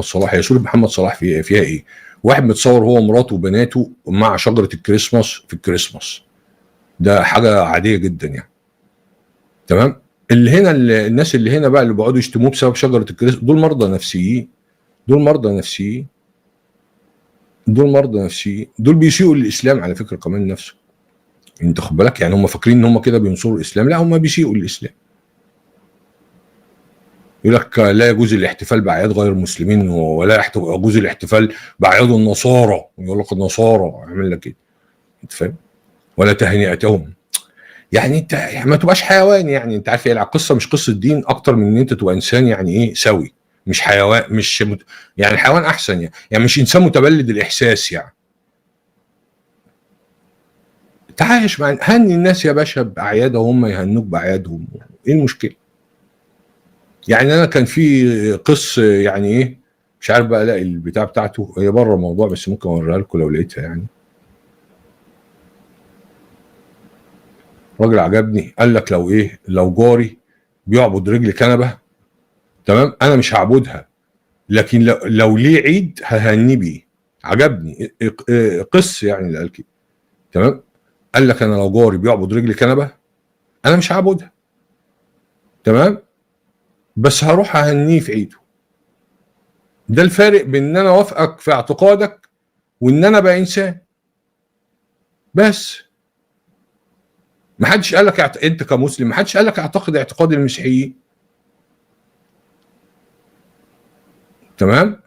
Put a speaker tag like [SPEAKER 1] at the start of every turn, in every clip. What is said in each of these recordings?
[SPEAKER 1] محمد صلاح. هي صوره محمد صلاح فيها ايه؟ واحد متصور هو ومراته وبناته مع شجره الكريسماس في الكريسماس، ده حاجه عاديه جدا يعني. تمام. اللي هنا الناس اللي هنا بقى اللي بيقعدوا يشتموه بسبب شجره الكريسماس دول مرضى نفسيين، دول مرضى نفسيين، دول مرضى نفسيين، دول بيسيئوا للاسلام على فكره كمان نفسه. انت خد بالك، يعني هم فاكرين ان هم كده بينصروا الاسلام، لا هم بيسيئوا للاسلام. يقول لك لا يجوز الاحتفال باعياد غير المسلمين، ولا يجوز الاحتفال باعياد النصارى، يقول لك النصارى يعمل لك ايه؟ انت فاهم؟ ولا تهنئتهم. يعني انت يعني ما تبقاش حيوان، يعني انت عارف ايه القصه؟ مش قصه دين اكتر من ان انت تبقى انسان يعني ايه سوي، مش حيوان، مش يعني الحيوان احسن يعني مش انسان متبلد الاحساس يعني. تعايش مع، هني الناس يا باشا باعيادهم، هم يهنوك باعيادهم، ايه المشكله؟ يعني انا كان في قص يعني ايه، مش عارف بقى الاقي البتاع بتاعته، هي بره الموضوع بس ممكن اوريها لكم لو لقيتها يعني. راجل عجبني، قال لك لو ايه، لو جاري بيعبد رجل كنبه، تمام، انا مش هعبدها، لكن لو ليه عيد ههنيه بيه. عجبني قص يعني اللي قال كده. تمام. قال لك انا لو جاري بيعبد رجل كنبه انا مش هعبدها، تمام، بس هروح اهنيه في عيده. ده الفارق بين ان انا اوافقك في اعتقادك وان انا بقى انسان. بس ما حدش قال لك انت كمسلم، ما حدش قال لك اعتقد اعتقاد المسيحيين. تمام.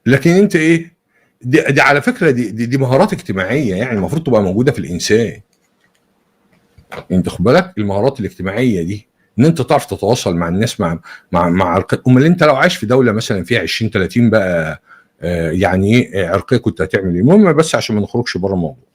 [SPEAKER 1] لكن انت ايه، دي على فكره دي مهارات اجتماعيه يعني المفروض تبقى موجوده في الانسان. انت خد بالك المهارات الاجتماعيه دي، ان انت تعرف تتواصل مع الناس، مع امال انت لو عايش في دوله مثلا فيها 20 30 بقى يعني ايه عرقيه كنت هتعمل ايه؟ المهم بس عشان ما نخرجش بره الموضوع.